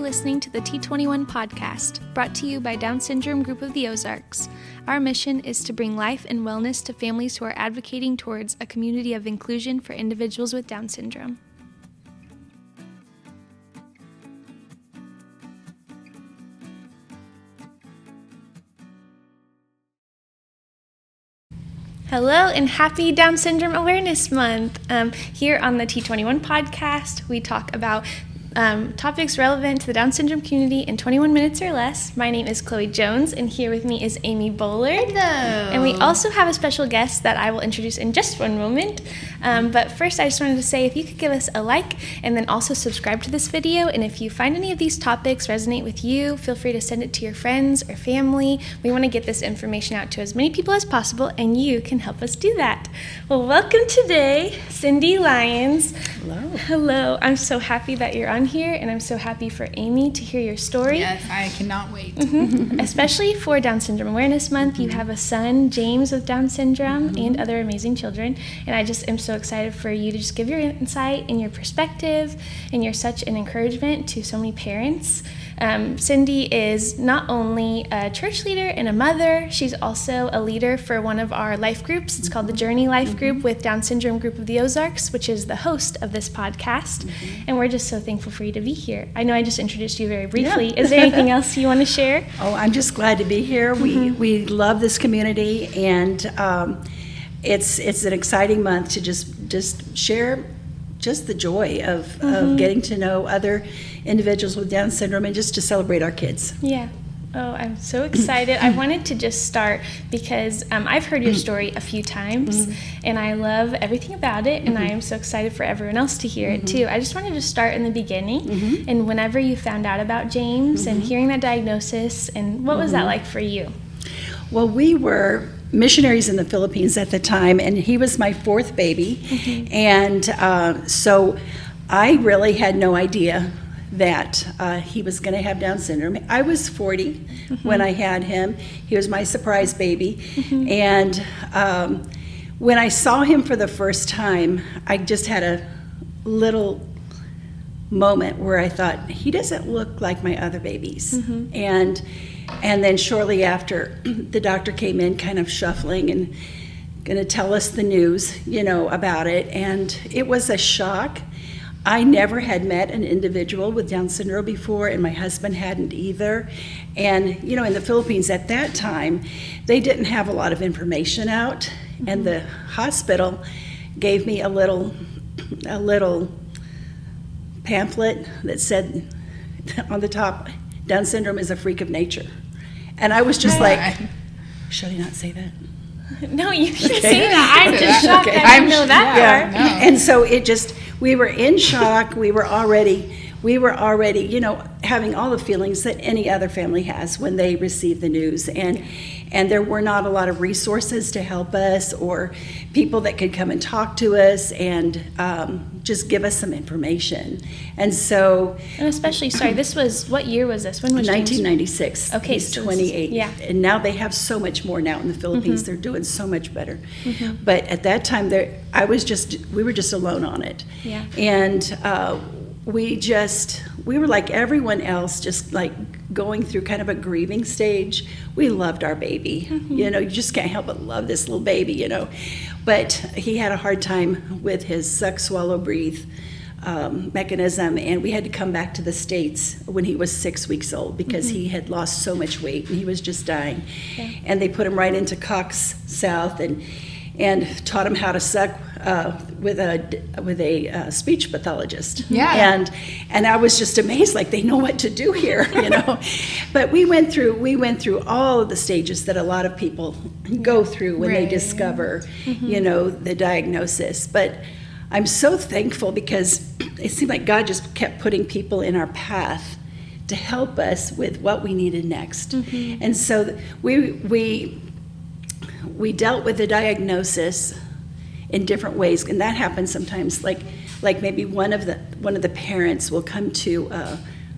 listening to the T21 Podcast, brought to you by Down Syndrome Group of the Ozarks. Our mission is to bring life and wellness to families who are advocating towards a community of inclusion for individuals with Down syndrome. Hello and happy Down Syndrome Awareness Month. Here on the T21 Podcast, we talk about topics relevant to the Down syndrome community in 21 minutes or less. My name is Chloe Jones, and here with me is Amy Bullard. Hello. And we also have a special guest that I will introduce in just one moment. But first, I just wanted to say if you could give us a like and then also subscribe to this video. And if you find any of these topics resonate with you, feel free to send it to your friends or family. We want to get this information out to as many people as possible, and you can help us do that. Well, welcome today, Cindy Lyons. Hello. Hello. I'm so happy that you're on here, and I'm so happy for Amy to hear your story. Yes, I cannot wait. Especially for Down Syndrome Awareness Month. You have a son, James, with Down syndrome, and other amazing children, and I just am so excited for you to just give your insight and your perspective, and you're such an encouragement to so many parents. Cindy is not only a church leader and a mother, she's also a leader for one of our life groups. It's called the Journey Life Group with Down Syndrome Group of the Ozarks, which is the host of this podcast. And we're just so thankful for you to be here. I know I just introduced you very briefly. Yeah. Is there anything else you want to share? Oh, I'm just glad to be here. We love this community, and it's an exciting month to just share just the joy of getting to know other individuals with Down syndrome and just to celebrate our kids. Yeah. Oh, I'm so excited. I wanted to just start because I've heard your story a few times, and I love everything about it, and I am so excited for everyone else to hear it too. I just wanted to start in the beginning, and whenever you found out about James and hearing that diagnosis, and what was that like for you? Well, we were missionaries in the Philippines at the time, and he was my fourth baby, and so I really had no idea that he was going to have Down syndrome. I was 40 when I had him. He was my surprise baby, and when I saw him for the first time, I just had a little moment where I thought, he doesn't look like my other babies. And then shortly after, the doctor came in kind of shuffling and going to tell us the news, about it. And it was a shock. I never had met an individual with Down syndrome before, and my husband hadn't either. And, in the Philippines at that time, they didn't have a lot of information out. And the hospital gave me a little pamphlet that said on the top, Down syndrome is a freak of nature. And I was just like, should I not say that? No, you can say that. I'm just shocked I didn't know that part. No. And so we were in shock. We were already, having all the feelings that any other family has when they receive the news. And there were not a lot of resources to help us or people that could come and talk to us and just give us some information. And so... And especially, what year was this? When was 1996. Okay. He's 28. Yeah. And now they have so much more now in the Philippines. They're doing so much better. But at that time, we were just alone on it. Yeah. And we were like everyone else, just like going through kind of a grieving stage. We loved our baby. You just can't help but love this little baby, But he had a hard time with his suck, swallow, breathe mechanism, and we had to come back to the States when he was 6 weeks old because he had lost so much weight and he was just dying. Yeah. And they put him right into Cox South and taught him how to suck with a speech pathologist. Yeah. And I was just amazed, like they know what to do here, But we went through all of the stages that a lot of people go through when they discover, the diagnosis. But I'm so thankful because it seemed like God just kept putting people in our path to help us with what we needed next. And so we dealt with the diagnosis in different ways, and that happens sometimes. Like maybe one of the parents will come to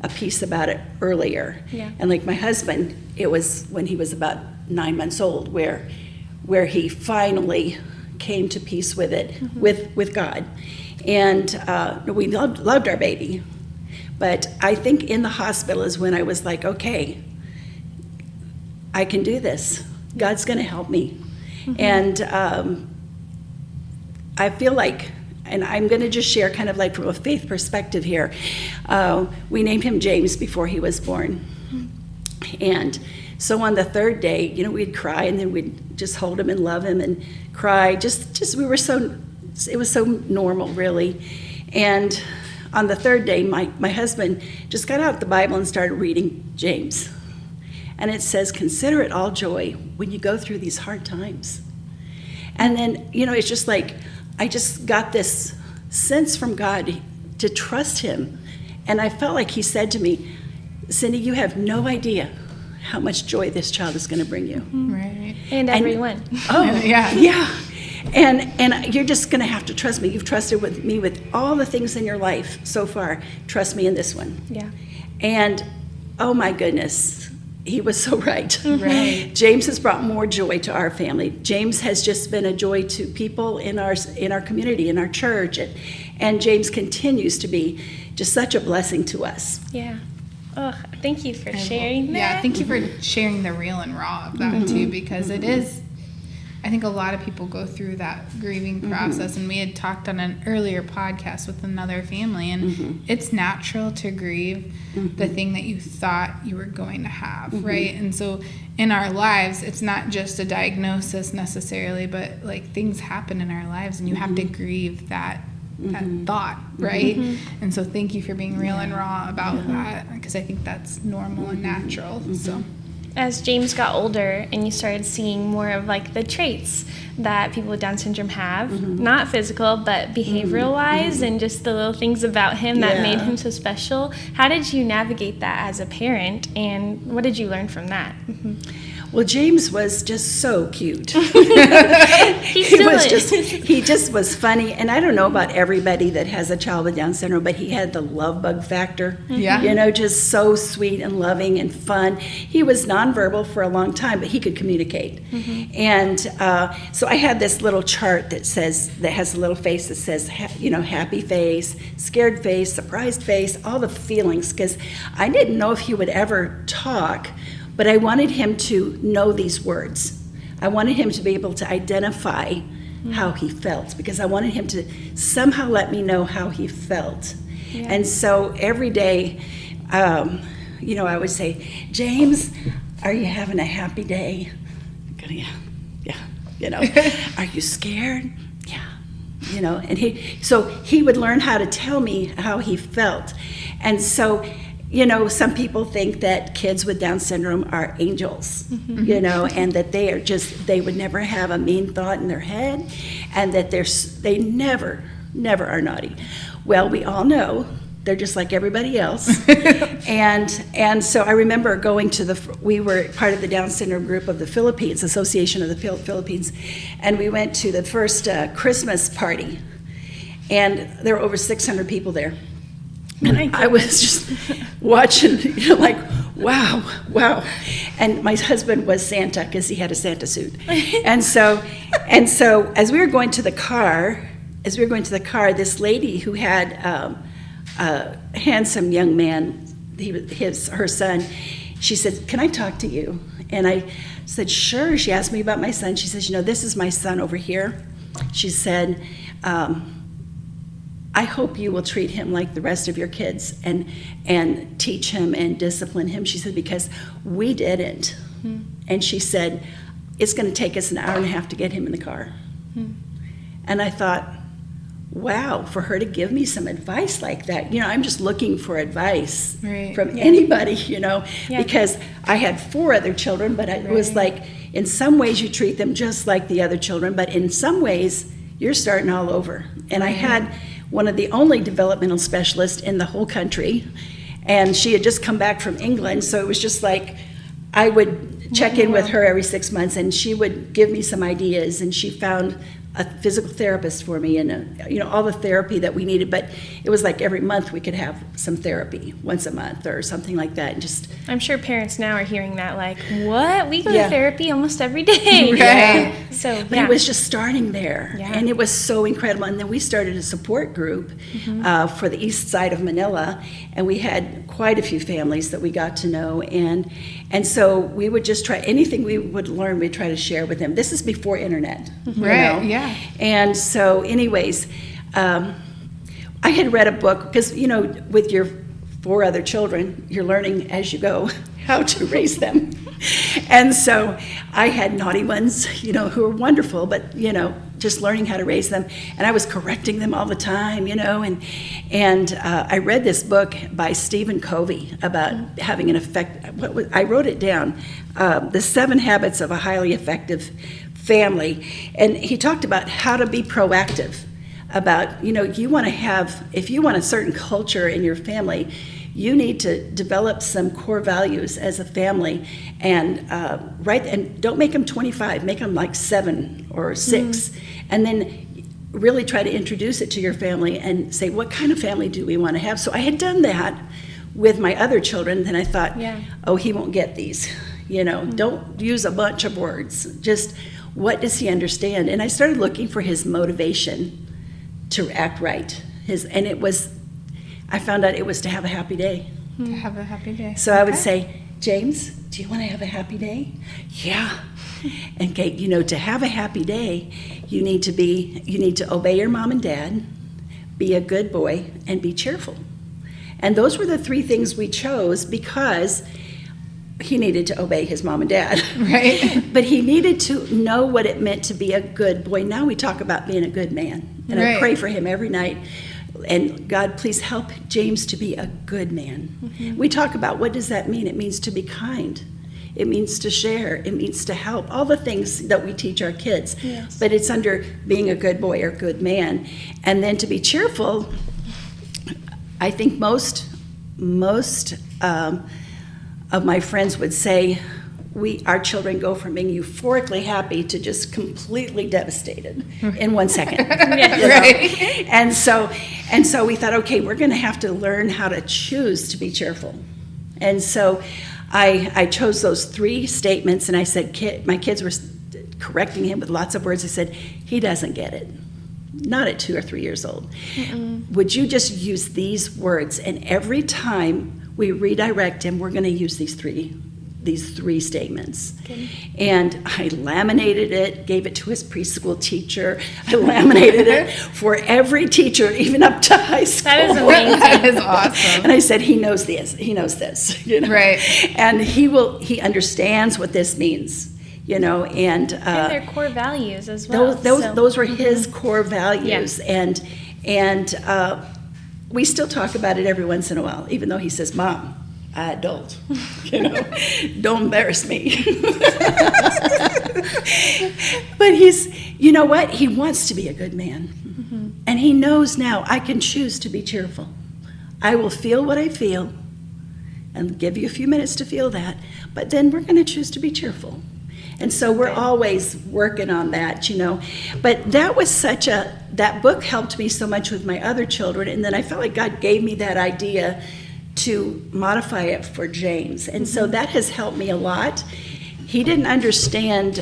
a piece about it earlier, and like my husband, it was when he was about 9 months old, where he finally came to peace with it, with God, and we loved our baby. But I think in the hospital is when I was like, okay, I can do this. God's going to help me. And I feel like, and I'm going to just share kind of like from a faith perspective here. We named him James before he was born. And so on the third day, we'd cry, and then we'd just hold him and love him and cry. It was so normal, really. And on the third day, my husband just got out the Bible and started reading James. And it says, consider it all joy when you go through these hard times. And then, it's just like, I just got this sense from God to trust him. And I felt like he said to me, Cindy, you have no idea how much joy this child is going to bring you. Right. And everyone. Yeah. And you're just going to have to trust me. You've trusted me with all the things in your life so far. Trust me in this one. Yeah. And, oh my goodness, he was so right. Right. James has brought more joy to our family. James has just been a joy to people in our community, in our church. And James continues to be just such a blessing to us. Yeah. Oh, thank you for sharing that. Yeah, thank you for sharing the real and raw of that too, because it is, I think a lot of people go through that grieving process, and we had talked on an earlier podcast with another family, and it's natural to grieve the thing that you thought you were going to have, right? And so in our lives, it's not just a diagnosis necessarily, but like things happen in our lives, and you have to grieve that thought, right? And so thank you for being real and raw about that, because I think that's normal and natural. So as James got older and you started seeing more of like the traits that people with Down syndrome have, not physical, but behavioral wise, and just the little things about him that made him so special, how did you navigate that as a parent, and what did you learn from that? Well, James was just so cute. He just was funny. And I don't know about everybody that has a child with Down syndrome, but he had the love bug factor. Yeah. Just so sweet and loving and fun. He was nonverbal for a long time, but he could communicate. And so I had this little chart that has a little face that says, happy face, scared face, surprised face, all the feelings, because I didn't know if he would ever talk. But I wanted him to know these words. I wanted him to be able to identify how he felt, because I wanted him to somehow let me know how he felt. Yeah. And so every day, I would say, James, are you having a happy day? Yeah. Are you scared? Yeah. And he would learn how to tell me how he felt. And so, some people think that kids with Down syndrome are angels, and that they would never have a mean thought in their head, and that they never are naughty. Well, we all know they're just like everybody else. and so I remember going we were part of the Down syndrome group of the Philippines, Association of the Philippines, and we went to the first Christmas party, and there were over 600 people there. And I was just watching, like, wow. And my husband was Santa, because he had a Santa suit. And so as we were going to the car, this lady who had a handsome young man, her son, she said, "Can I talk to you?" And I said, "Sure." She asked me about my son. She says, "This is my son over here." She said, I hope you will treat him like the rest of your kids and teach him and discipline him. She said, because we didn't. And she said, it's going to take us an hour and a half to get him in the car. And I thought, wow, for her to give me some advice like that. I'm just looking for advice from anybody, because I had 4 other children, but it was like, in some ways you treat them just like the other children, but in some ways you're starting all over. And I had one of the only developmental specialists in the whole country, and she had just come back from England, so it was just like I would check in with her every 6 months, and she would give me some ideas, and she found a physical therapist for me and all the therapy that we needed. But it was like every month we could have some therapy, once a month or something like that. And just I'm sure parents now are hearing that like, what? We go Yeah. to therapy almost every day. Right. So, But it was just starting there, Yeah. and it was so incredible. And then we started a support group for the east side of Manila, and we had quite a few families that we got to know. And so we would just try anything we would learn, we'd try to share with them. This is before internet, Right, yeah. And so, anyways, I had read a book because with your 4 other children, you're learning as you go how to raise them. And so I had naughty ones, who were wonderful, but, just learning how to raise them. And I was correcting them all the time, and I read this book by Stephen Covey about having an effect. I wrote it down, The 7 Habits of a Highly Effective Family. And he talked about how to be proactive about, you want to have, if you want a certain culture in your family, you need to develop some core values as a family, and and don't make them 25, make them like 7 or 6, and then really try to introduce it to your family and say, what kind of family do we want to have? So I had done that with my other children, then I thought, oh, he won't get these, don't use a bunch of words, just what does he understand? And I started looking for his motivation to act right. I found out it was to have a happy day. To have a happy day. So I would say, James, do you want to have a happy day? Yeah. And Kate, to have a happy day, you need to obey your mom and dad, be a good boy, and be cheerful. And those were the 3 things we chose because he needed to obey his mom and dad. Right. But he needed to know what it meant to be a good boy. Now we talk about being a good man. And I pray for him every night. And God, please help James to be a good man. We talk about what does that mean? It means to be kind. It means to share. It means to help. All the things that we teach our kids. Yes. But it's under being a good boy or good man. And then to be cheerful, I think most of my friends would say, our children go from being euphorically happy to just completely devastated in 1 second. Right. And so we thought, okay, we're going to have to learn how to choose to be cheerful. And so I chose those 3 statements, and I said, my kids were correcting him with lots of words. I said, he doesn't get it. Not at 2 or 3 years old. Would you just use these words? And every time we redirect him, we're going to use these three statements. Okay. And I laminated it, gave it to his preschool teacher. I laminated it for every teacher, even up to high school. That is amazing. That is awesome. And I said, he knows this. Right. And he understands what this means. And their core values as well. Those were his core values. Yeah. And we still talk about it every once in a while, even though he says, Mom, adult, don't embarrass me. But you know what? He wants to be a good man. And he knows now, I can choose to be cheerful. I will feel what I feel and give you a few minutes to feel that, but then we're going to choose to be cheerful. And so we're always working on that, But that was that book helped me so much with my other children, and then I felt like God gave me that idea to modify it for James. And so that has helped me a lot. He didn't understand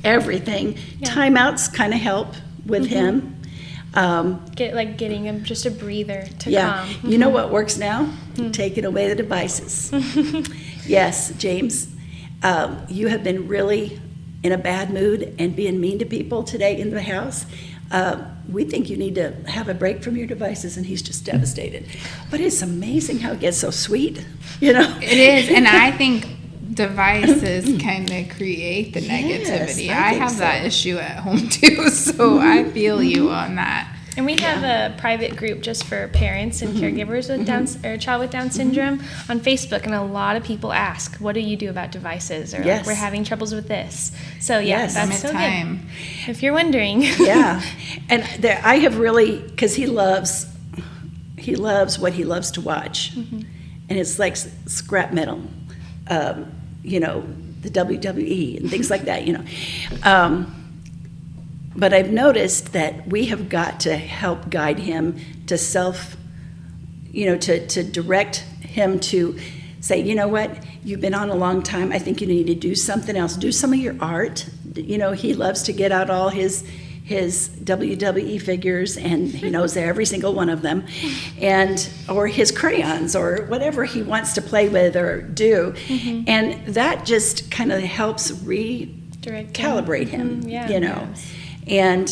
everything. Yeah. Timeouts kind of help with him. Getting him just a breather to calm. You know what works now? Taking away the devices. Yes, James, you have been really in a bad mood and being mean to people today in the house. We think you need to have a break from your devices, and he's just devastated. But it's amazing how it gets so sweet, It is, and I think devices kind of create the negativity. I have that issue at home too, so I feel you on that. And we have a private group just for parents and caregivers with a child with Down syndrome on Facebook, and a lot of people ask, "What do you do about devices?" Or like, "We're having troubles with this." So that's so good. If you're wondering, and I have really, because he loves what he loves to watch, and it's like scrap metal, the WWE and things like that, but I've noticed that we have got to help guide him to to direct him to say, you know what, you've been on a long time. I think you need to do something else. Do some of your art. He loves to get out all his WWE figures, and he knows every single one of them, or his crayons, or whatever he wants to play with or do. And that just kind of helps recalibrate him, Yes. And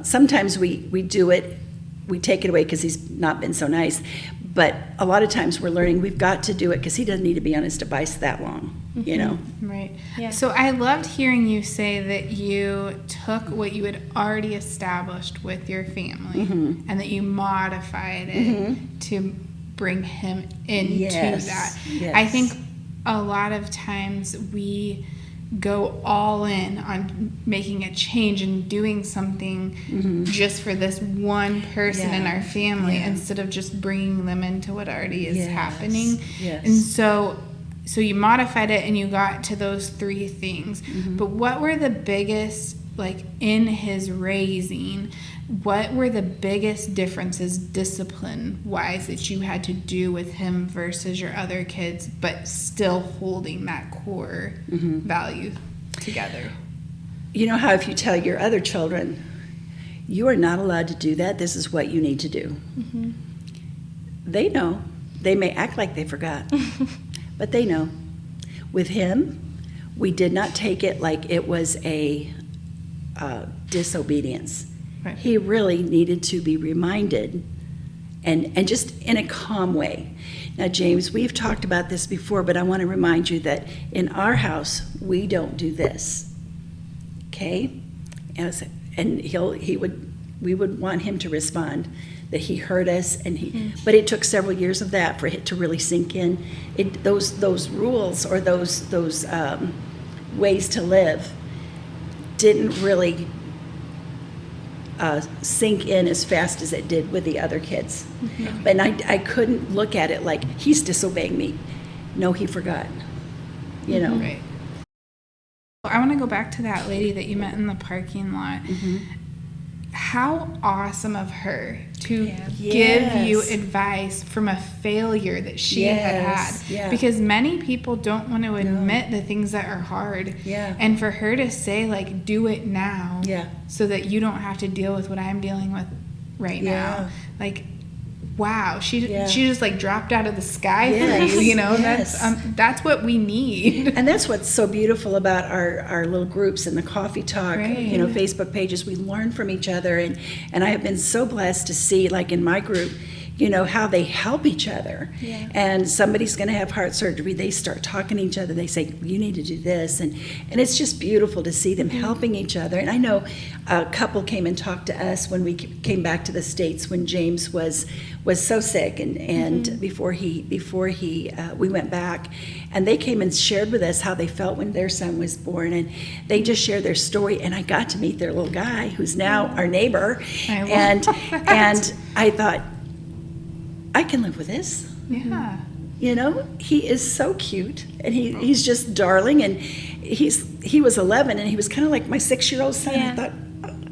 sometimes we do it, we take it away because he's not been so nice. But a lot of times we're learning we've got to do it because he doesn't need to be on his device that long, Right. Yeah. So I loved hearing you say that you took what you had already established with your family and that you modified it to bring him into that. Yes. I think a lot of times we go all in on making a change and doing something just for this one person in our family instead of just bringing them into what already is happening. Yes. And so you modified it and you got to those 3 things. But what were the biggest, in his raising, what were the biggest differences discipline-wise that you had to do with him versus your other kids, but still holding that core value together? You know how if you tell your other children, you are not allowed to do that, this is what you need to do. They know. They may act like they forgot, but they know. With him, we did not take it like it was a disobedience. Right. He really needed to be reminded, and just in a calm way. Now, James, we've talked about this before, but I want to remind you that in our house, we don't do this. Okay? And we would want him to respond that he heard us, but it took several years of that for it to really sink in. Those rules or those ways to live didn't really sink in as fast as it did with the other kids. But I couldn't look at it like he's disobeying me. No, he forgot. Right. I want to go back to that lady that you met in the parking lot. How awesome of her to give you advice from a failure that she had. Yeah. Because many people don't want to admit the things that are hard. Yeah. And for her to say, do it now so that you don't have to deal with what I'm dealing with right now. Wow, she just dropped out of the sky for you, that's what we need. And that's what's so beautiful about our little groups and the coffee talk, Facebook pages. We learn from each other, and I have been so blessed to see, in my group, how they help each other. And somebody's going to have heart surgery, they start talking to each other, they say, you need to do this, and it's just beautiful to see them helping each other. And I know a couple came and talked to us when we came back to the States when James was so sick, and before we went back, and they came and shared with us how they felt when their son was born, and they just shared their story, and I got to meet their little guy who's now our neighbor, and I thought, I can live with this. Yeah. He is so cute, and he's just darling, and he was 11, and he was kind of like my 6-year-old son. I thought,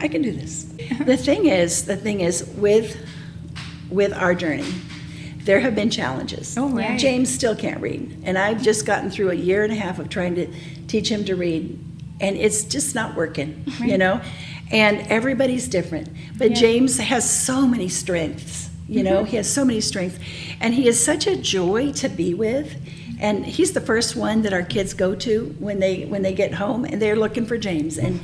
I can do this. The thing is with our journey, there have been challenges. Oh, right. James still can't read, and I've just gotten through a year and a half of trying to teach him to read, and it's just not working, and everybody's different. But James has so many strengths. He has so many strengths, and he is such a joy to be with. And he's the first one that our kids go to when they get home, and they're looking for James. And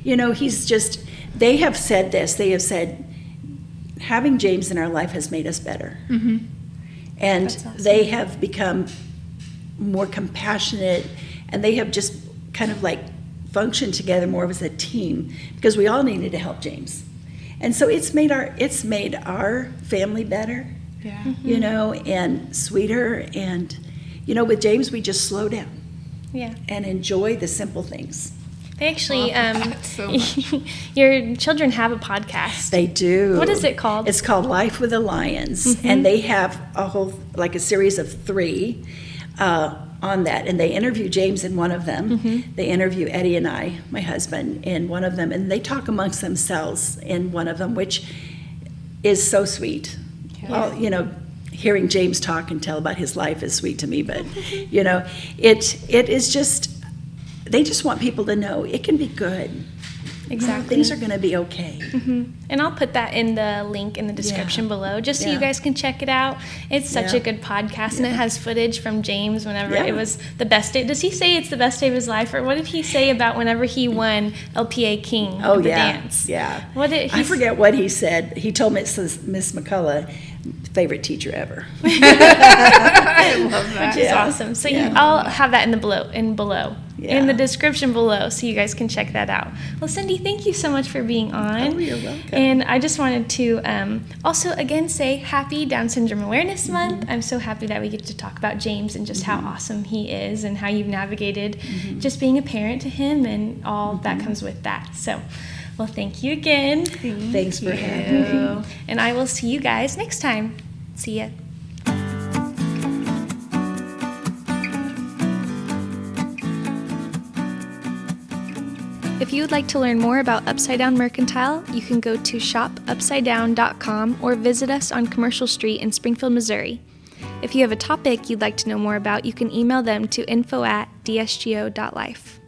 he's just. They have said this. They have said, having James in our life has made us better, and awesome. They have become more compassionate, and they have just kind of functioned together more as a team because we all needed to help James. And so it's made our family better, and sweeter. And, with James, we just slow down and enjoy the simple things. They actually, so your children have a podcast. They do. What is it called? It's called Life with the Lyons, and they have a whole, a series of 3 on that, and they interview James in one of them. They interview Eddie and I, my husband, in one of them, and they talk amongst themselves in one of them, which is so sweet. Well, hearing James talk and tell about his life is sweet to me, but it is just, they just want people to know it can be good. Exactly. Things are going to be okay. And I'll put that in the link in the description below, just so you guys can check it out. It's such a good podcast, and it has footage from James whenever it was the best day. Does he say it's the best day of his life, or what did he say about whenever he won LPA King at the dance? Yeah. What did he I forget what he said. He told me it's Miss McCullough, favorite teacher ever. I love that. Which is awesome. So I'll have that in the description below, so you guys can check that out. Well, Cindy, thank you so much for being on. Oh, you're welcome. And I just wanted to also again say Happy Down Syndrome Awareness Month. I'm so happy that we get to talk about James and just how awesome he is and how you've navigated just being a parent to him and all that comes with that. So, well, thank you again. Thanks for having me. And I will see you guys next time. See ya. If you would like to learn more about Upside Down Mercantile, you can go to shopupsidedown.com or visit us on Commercial Street in Springfield, Missouri. If you have a topic you'd like to know more about, you can email them to info@dsgo.life.